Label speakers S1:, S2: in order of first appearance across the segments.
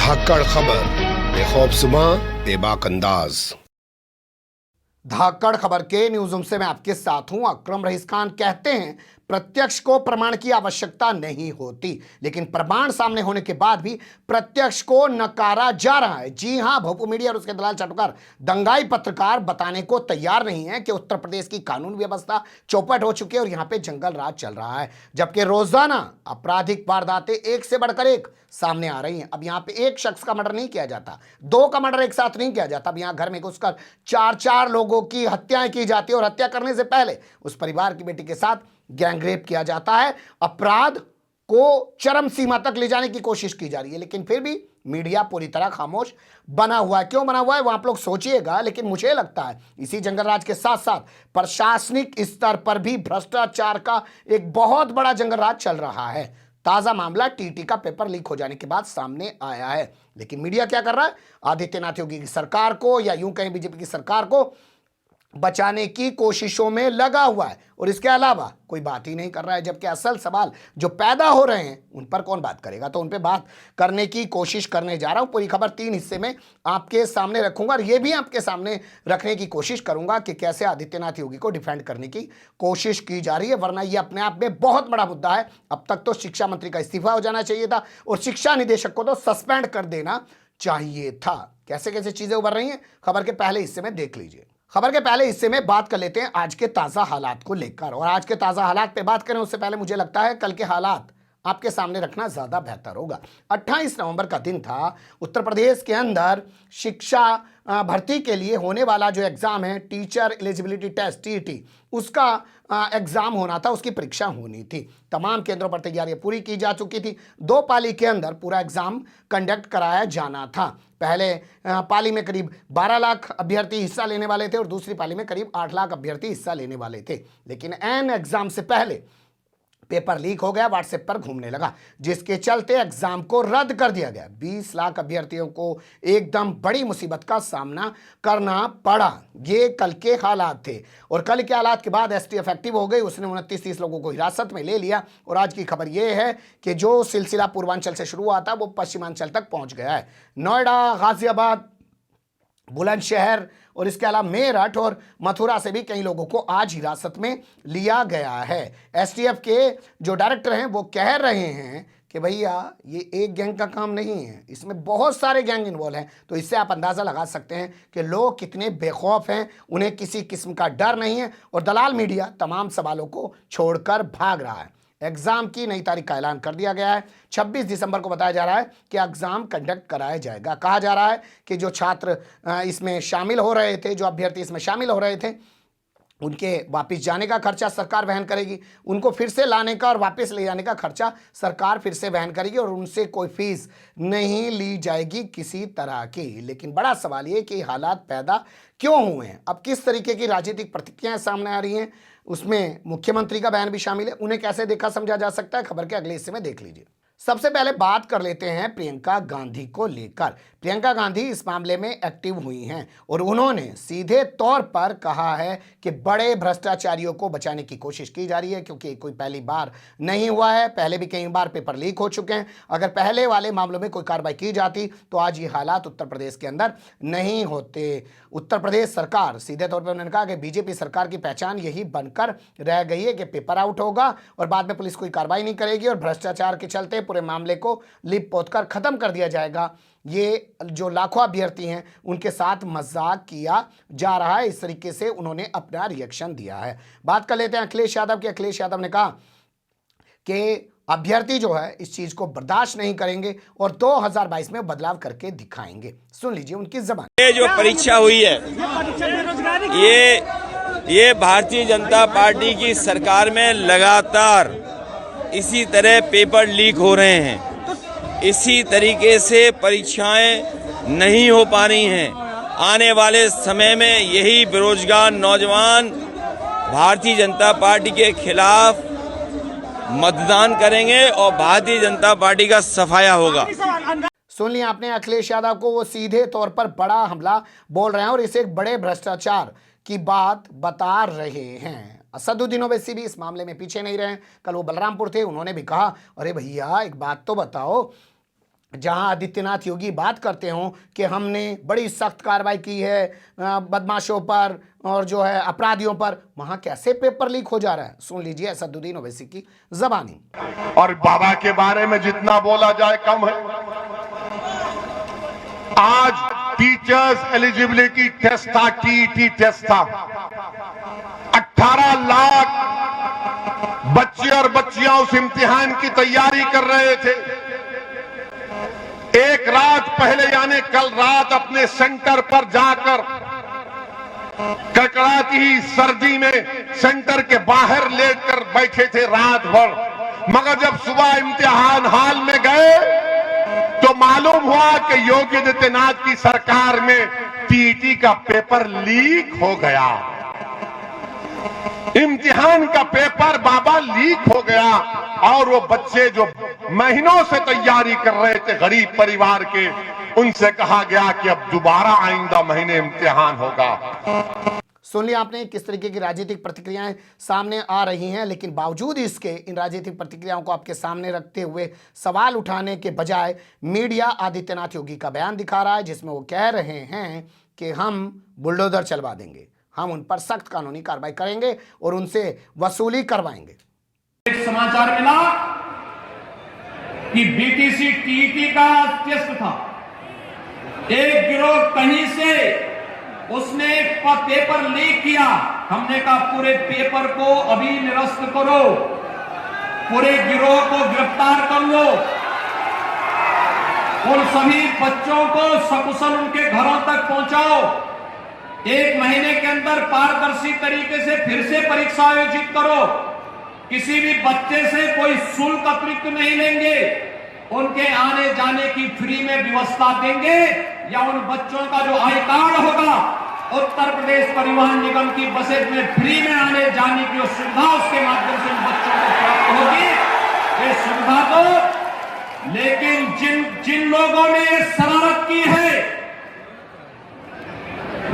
S1: धाकड़ खबर, बेखौफजुमा बेबाक अंदाज।
S2: धाकड़ खबर के न्यूज रूम से मैं आपके साथ हूं। अकरम रईस खान कहते हैं प्रत्यक्ष को प्रमाण की आवश्यकता नहीं होती, लेकिन प्रमाण सामने होने के बाद भी प्रत्यक्ष को नकारा जा रहा है। जी हां, भोपू मीडिया और उसके दलाल चाटुकार दंगाई पत्रकार बताने को तैयार नहीं है कि उत्तर प्रदेश की कानून व्यवस्था चौपट हो चुकी है और यहां पे जंगल राज चल रहा है, जबकि रोजाना आपराधिक वारदातें एक से बढ़कर एक सामने आ रही हैं। अब यहां पे एक शख्स का मर्डर नहीं किया जाता, दो का मर्डर एक साथ नहीं किया जाता। अब यहां घर में घुसकर चार चार लोगों की हत्याएं की जाती है और हत्या करने से पहले उस परिवार की बेटी के साथ गैंगरेप किया जाता है। अपराध को चरम सीमा तक ले जाने की कोशिश की जा रही है, लेकिन फिर भी मीडिया पूरी तरह खामोश बना हुआ है। क्यों बना हुआ है वो आप लोग सोचिएगा, लेकिन मुझे लगता है इसी जंगल राज के साथ साथ प्रशासनिक स्तर पर भी भ्रष्टाचार का एक बहुत बड़ा जंगल राज चल रहा है। ताजा मामला टीटी का पेपर लीक हो जाने के बाद सामने आया है, लेकिन मीडिया क्या कर रहा है? आदित्यनाथ योगी की सरकार को या यूं कहें बीजेपी की सरकार को बचाने की कोशिशों में लगा हुआ है और इसके अलावा कोई बात ही नहीं कर रहा है। जबकि असल सवाल जो पैदा हो रहे हैं उन पर कौन बात करेगा, तो उन पर बात करने की कोशिश करने जा रहा हूं। पूरी खबर 3 हिस्से में आपके सामने रखूंगा और यह भी आपके सामने रखने की कोशिश करूंगा कि कैसे आदित्यनाथ योगी को डिफेंड करने की कोशिश की जा रही है, वरना यह अपने आप में बहुत बड़ा मुद्दा है। अब तक तो शिक्षा मंत्री का इस्तीफा हो जाना चाहिए था और शिक्षा निदेशक को तो सस्पेंड कर देना चाहिए था। कैसे कैसे चीजें उभर रही हैं, खबर के पहले हिस्से में देख लीजिए। खबर के पहले हिस्से में बात कर लेते हैं आज के ताज़ा हालात को लेकर, और आज के ताज़ा हालात पे बात करें उससे पहले मुझे लगता है कल के हालात आपके सामने रखना ज़्यादा बेहतर होगा। 28 नवंबर का दिन था। उत्तर प्रदेश के अंदर शिक्षा भर्ती के लिए होने वाला जो एग्ज़ाम है, टीचर एलिजिबिलिटी टेस्ट टीईटी, उसका एग्ज़ाम होना था, उसकी परीक्षा होनी थी। तमाम केंद्रों पर तैयारियां पूरी की जा चुकी थी। 2 पाली के अंदर पूरा एग्ज़ाम कंडक्ट कराया जाना था। पहले पाली में करीब 12 लाख अभ्यर्थी हिस्सा लेने वाले थे और दूसरी पाली में करीब 8 लाख अभ्यर्थी हिस्सा लेने वाले थे, लेकिन एन एग्ज़ाम से पहले पेपर लीक हो गया, व्हाट्सएप पर घूमने लगा, जिसके चलते एग्जाम को रद्द कर दिया गया। 20 लाख अभ्यर्थियों को एकदम बड़ी मुसीबत का सामना करना पड़ा। ये कल के हालात थे और कल के हालात के बाद एसटीएफ एक्टिव हो गई, उसने 29-30 लोगों को हिरासत में ले लिया और आज की खबर यह है कि जो सिलसिला पूर्वांचल से शुरू हुआ था वो पश्चिमांचल तक पहुंच गया है। नोएडा, गाजियाबाद, बुलंदशहर और इसके अलावा मेरठ और मथुरा से भी कई लोगों को आज हिरासत में लिया गया है। एसटीएफ के जो डायरेक्टर हैं वो कह रहे हैं कि भैया ये एक गैंग का काम नहीं है, इसमें बहुत सारे गैंग इन्वॉल्व हैं। तो इससे आप अंदाज़ा लगा सकते हैं कि लोग कितने बेखौफ हैं, उन्हें किसी किस्म का डर नहीं है और दलाल मीडिया तमाम सवालों को छोड़कर भाग रहा है। एग्ज़ाम की नई तारीख का ऐलान कर दिया गया है। 26 दिसंबर को बताया जा रहा है कि एग्ज़ाम कंडक्ट कराया जाएगा। कहा जा रहा है कि जो छात्र इसमें शामिल हो रहे थे, जो अभ्यर्थी इसमें शामिल हो रहे थे, उनके वापस जाने का खर्चा सरकार वहन करेगी, उनको फिर से लाने का और वापस ले जाने का खर्चा सरकार फिर से वहन करेगी और उनसे कोई फीस नहीं ली जाएगी किसी तरह की। लेकिन बड़ा सवाल ये कि हालात पैदा क्यों हुए हैं, अब किस तरीके की राजनीतिक प्रतिक्रियाएं सामने आ रही हैं, उसमें मुख्यमंत्री का बयान भी शामिल है। उन्हें कैसे देखा समझा जा सकता है, खबर के अगले हिस्से में देख लीजिए। सबसे पहले बात कर लेते हैं प्रियंका गांधी को लेकर। प्रियंका गांधी इस मामले में एक्टिव हुई हैं और उन्होंने सीधे तौर पर कहा है कि बड़े भ्रष्टाचारियों को बचाने की कोशिश की जा रही है, क्योंकि कोई पहली बार नहीं हुआ है, पहले भी कई बार पेपर लीक हो चुके हैं। अगर पहले वाले मामलों में कोई कार्रवाई की जाती तो आज ये हालात उत्तर प्रदेश के अंदर नहीं होते। उत्तर प्रदेश सरकार, सीधे तौर पर उन्होंने कहा कि बीजेपी सरकार की पहचान यही बनकर रह गई है कि पेपर आउट होगा और बाद में पुलिस कोई कार्रवाई नहीं करेगी और भ्रष्टाचार के चलते पूरे मामले को लिप पोत कर खत्म कर दिया जाएगा। ये जो लाखों अभ्यर्थी हैं उनके साथ मजाक किया जा रहा है, इस तरीके से उन्होंने अपना रिएक्शन दिया है। बात कर लेते हैं अखिलेश यादव की। अखिलेश यादव ने कहा कि अभ्यर्थी जो है इस चीज को बर्दाश्त नहीं करेंगे और 2022 में बदलाव करके दिखाएंगे। सुन लीजिए उनकी ज़बान।
S3: ये जो परीक्षा हुई है ये भारतीय जनता पार्टी की सरकार में लगातार इसी तरह पेपर लीक हो रहे हैं, इसी तरीके से परीक्षाएं नहीं हो पा रही हैं। आने वाले समय में यही बेरोजगार नौजवान भारतीय जनता पार्टी के खिलाफ मतदान करेंगे और भारतीय जनता पार्टी का सफाया होगा।
S2: सुन लिया आपने अखिलेश यादव को, वो सीधे तौर पर बड़ा हमला बोल रहे हैं और इसे एक बड़े भ्रष्टाचार की बात बता रहे हैं। असदुद्दीन ओवैसी भी इस मामले में पीछे नहीं रहे। कल वो बलरामपुर थे, उन्होंने भी कहा अरे भैया एक बात तो बताओ, जहां आदित्यनाथ योगी बात करते हों कि हमने बड़ी सख्त कार्रवाई की है बदमाशों पर और जो है अपराधियों पर, वहां कैसे पेपर लीक हो जा रहा है? सुन लीजिए असदुद्दीन ओवैसी की जबानी।
S4: और बाबा के बारे में जितना बोला जाए कम है। आज टीचर्स एलिजिबिलिटी टेस्ट था, टीईटी टेस्ट था। 18 लाख बच्चे और बच्चियां उस इम्तिहान की तैयारी कर रहे थे। एक रात पहले यानी कल रात अपने सेंटर पर जाकर कड़कड़ाती ही सर्दी में सेंटर के बाहर लेटकर बैठे थे रात भर। मगर जब सुबह इम्तिहान हॉल में गए तो मालूम हुआ कि योगी आदित्यनाथ की सरकार में टीईटी का पेपर लीक हो गया। इम्तिहान का पेपर बाबा लीक हो गया और वो बच्चे जो महीनों से तैयारी कर रहे थे गरीब परिवार के, उनसे कहा गया कि अब दोबारा आइंदा महीने इम्तिहान होगा।
S2: सुन लिया आपने किस तरीके की राजनीतिक प्रतिक्रियाएं सामने आ रही हैं, लेकिन बावजूद इसके इन राजनीतिक प्रतिक्रियाओं को आपके सामने रखते हुए सवाल उठाने के बजाय मीडिया आदित्यनाथ योगी का बयान दिखा रहा है, जिसमें वो कह रहे हैं कि हम बुलडोजर चलवा देंगे, हम उन पर सख्त कानूनी कार्रवाई करेंगे और उनसे वसूली करवाएंगे।
S5: एक समाचार मिला कि बीटीसी टीईटी का टेस्ट था, एक गिरोह कहीं से उसने एक पेपर लीक किया। हमने कहा पूरे पेपर को अभी निरस्त करो, पूरे गिरोह को गिरफ्तार कर लो, उन सभी बच्चों को सकुशल उनके घरों तक पहुंचाओ। 1 महीने के अंदर पारदर्शी तरीके से फिर से परीक्षा आयोजित करो। किसी भी बच्चे से कोई शुल्क अतिरिक्त नहीं लेंगे, उनके आने जाने की फ्री में व्यवस्था देंगे, या उन बच्चों का जो आई कार्ड होगा उत्तर प्रदेश परिवहन निगम की बसेज में फ्री में आने जाने की सुविधा उसके माध्यम से उन बच्चों को प्राप्त होगी। ये सुविधा तो, लेकिन जिन लोगों ने ये शरारत की है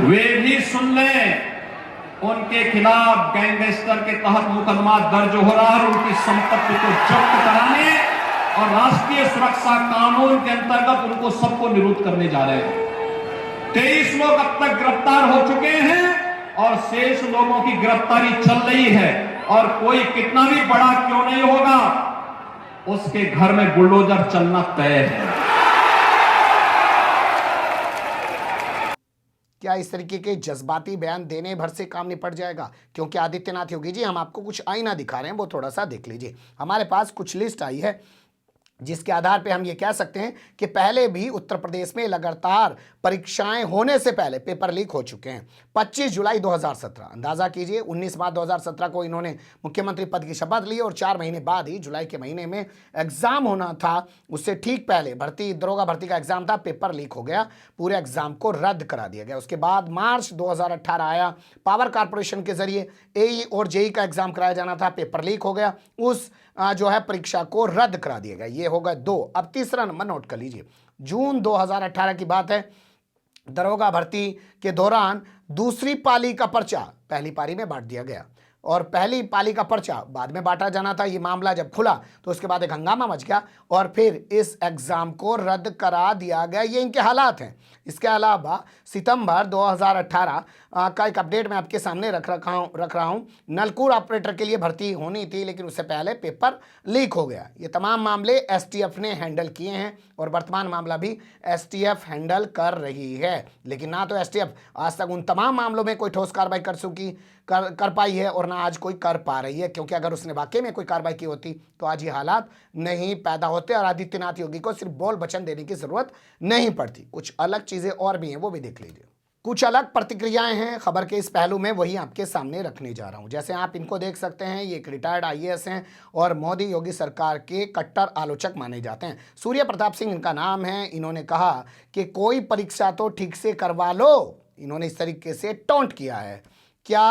S5: वे भी सुन लें, उनके खिलाफ गैंगस्टर के तहत मुकदमा दर्ज हो रहा है। उनकी संपत्ति को जब्त कराने और राष्ट्रीय सुरक्षा कानून के अंतर्गत उनको सबको निरुद्ध करने जा रहे हैं। 23 लोग अब तक गिरफ्तार हो चुके हैं और शेष लोगों की गिरफ्तारी चल रही है, और कोई कितना भी बड़ा क्यों नहीं होगा उसके घर में बुलडोजर चलना तय है।
S2: क्या इस तरीके के जज्बाती बयान देने भर से काम निपट जाएगा? क्योंकि आदित्यनाथ योगी जी, हम आपको कुछ आईना दिखा रहे हैं, वो थोड़ा सा देख लीजिए। हमारे पास कुछ लिस्ट आई है जिसके आधार पे हम ये कह सकते हैं कि पहले भी उत्तर प्रदेश में लगातार परीक्षाएं होने से पहले पेपर लीक हो चुके हैं। 25 जुलाई 2017, अंदाजा कीजिए 19 मार्च 2017 को इन्होंने मुख्यमंत्री पद की शपथ ली और 4 महीने बाद ही जुलाई के महीने में एग्जाम होना था। उससे ठीक पहले दरोगा भर्ती का एग्जाम था, पेपर लीक हो गया, पूरे एग्जाम को रद्द करा दिया गया। उसके बाद मार्च 2018 आया, पावर कारपोरेशन के जरिए एई और जेई का एग्जाम कराया जाना था, पेपर लीक हो गया, उस जो है परीक्षा को रद्द करा दिया गया। ये होगा 2। अब तीसरा नंबर नोट कर लीजिए, जून 2018 की बात है, दरोगा भर्ती के दौरान दूसरी पाली का पर्चा पहली पारी में बांट दिया गया और पहली पाली का पर्चा बाद में बांटा जाना था। ये मामला जब खुला तो उसके बाद एक हंगामा मच गया और फिर इस एग्जाम को रद्द करा दिया गया। ये इनके हालात हैं। इसके अलावा सितंबर 2018 का एक अपडेट मैं आपके सामने रख रहा हूँ। नलकूर ऑपरेटर के लिए भर्ती होनी थी, लेकिन उससे पहले पेपर लीक हो गया। ये तमाम मामले एसटीएफ ने हैंडल किए हैं और वर्तमान मामला भी एसटीएफ हैंडल कर रही है। लेकिन ना तो एसटीएफ आज तक उन तमाम मामलों में कोई ठोस कार्रवाई कर पाई है और ना आज कोई कर पा रही है, क्योंकि अगर उसने वाकई में कोई कार्रवाई की होती तो आज ये हालात नहीं पैदा होते और आदित्यनाथ योगी को सिर्फ बोल वचन देने की जरूरत नहीं पड़ती। कुछ अलग चीजें और भी हैं, वो भी देख लीजिए। कुछ अलग प्रतिक्रियाएं हैं खबर के इस पहलू में, वही आपके सामने रखने जा रहा हूं। जैसे आप इनको देख सकते हैं, ये एक रिटायर्ड आईएएस हैं और मोदी योगी सरकार के कट्टर आलोचक माने जाते हैं। सूर्य प्रताप सिंह इनका नाम है। इन्होंने कहा कि कोई परीक्षा तो ठीक से करवा लो। इन्होंने इस तरीके से टॉन्ट किया है। क्या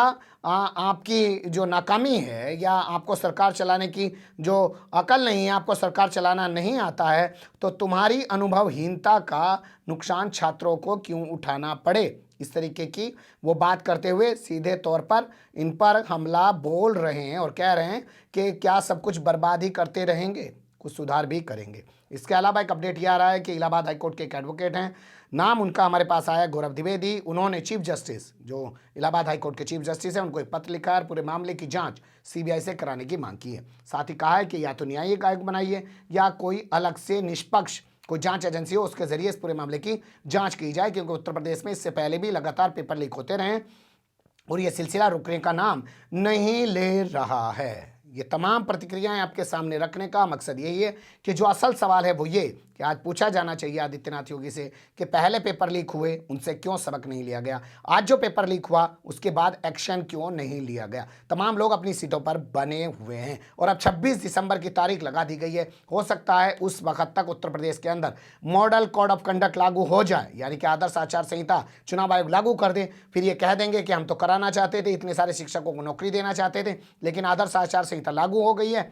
S2: आपकी जो नाकामी है या आपको सरकार चलाने की जो अकल नहीं है, आपको सरकार चलाना नहीं आता है, तो तुम्हारी अनुभवहीनता का नुकसान छात्रों को क्यों उठाना पड़े? इस तरीके की वो बात करते हुए सीधे तौर पर इन पर हमला बोल रहे हैं और कह रहे हैं कि क्या सब कुछ बर्बाद ही करते रहेंगे। कुछ सुधार भी करेंगे। इसके अलावा एक अपडेट ये आ रहा है कि इलाहाबाद हाईकोर्ट के एक एडवोकेट हैं, नाम उनका हमारे पास आया गौरव द्विवेदी। उन्होंने चीफ जस्टिस, जो इलाहाबाद हाईकोर्ट के चीफ जस्टिस हैं, उनको एक पत्र लिखा है और पूरे मामले की जांच सीबीआई से कराने की मांग की है। साथ ही कहा है कि या तो न्यायिक आयोग बनाइए या कोई अलग से निष्पक्ष कोई जांच एजेंसी हो, उसके जरिए इस पूरे मामले की जांच की जाए, क्योंकि उत्तर प्रदेश में इससे पहले भी लगातार पेपर लीक होते रहे और ये सिलसिला रुकने का नाम नहीं ले रहा है। ये तमाम प्रतिक्रियाएं आपके सामने रखने का मकसद यही है कि जो असल सवाल है वो ये कि आज पूछा जाना चाहिए आदित्यनाथ योगी से कि पहले पेपर लीक हुए उनसे क्यों सबक नहीं लिया गया, आज जो पेपर लीक हुआ उसके बाद एक्शन क्यों नहीं लिया गया। तमाम लोग अपनी सीटों पर बने हुए हैं और अब 26 दिसंबर की तारीख लगा दी गई है। हो सकता है उस वक्त तक उत्तर प्रदेश के अंदर मॉडल कोड ऑफ कंडक्ट लागू हो जाए, यानी कि आदर्श आचार संहिता चुनाव आयोग लागू कर दे। फिर ये कह देंगे कि हम तो कराना चाहते थे, इतने सारे शिक्षकों को नौकरी देना चाहते थे, लेकिन आदर्श आचार संहिता लागू हो गई है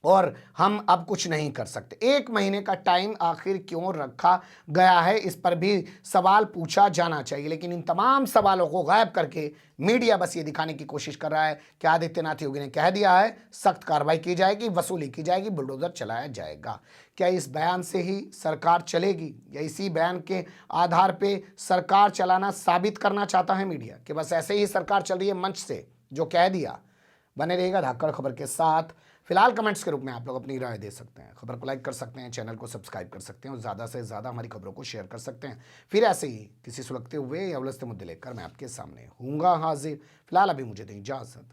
S2: और हम अब कुछ नहीं कर सकते। 1 महीने का टाइम आखिर क्यों रखा गया है, इस पर भी सवाल पूछा जाना चाहिए। लेकिन इन तमाम सवालों को गायब करके मीडिया बस ये दिखाने की कोशिश कर रहा है कि आदित्यनाथ योगी ने कह दिया है सख्त कार्रवाई की जाएगी, वसूली की जाएगी, बुलडोजर चलाया जाएगा। क्या इस बयान से ही सरकार चलेगी या इसी बयान के आधार पर सरकार चलाना साबित करना चाहता है मीडिया कि बस ऐसे ही सरकार चल रही है मंच से जो कह दिया? बने रहेगा धाकड़ खबर के साथ। फिलहाल कमेंट्स के रूप में आप लोग अपनी राय दे सकते हैं, खबर को लाइक कर सकते हैं, चैनल को सब्सक्राइब कर सकते हैं और ज़्यादा से ज़्यादा हमारी खबरों को शेयर कर सकते हैं। फिर ऐसे ही किसी सुलगते हुए या उलझते मुद्दे लेकर मैं आपके सामने हूँगा हाजिर। फिलहाल अभी मुझे दें इजाज़त।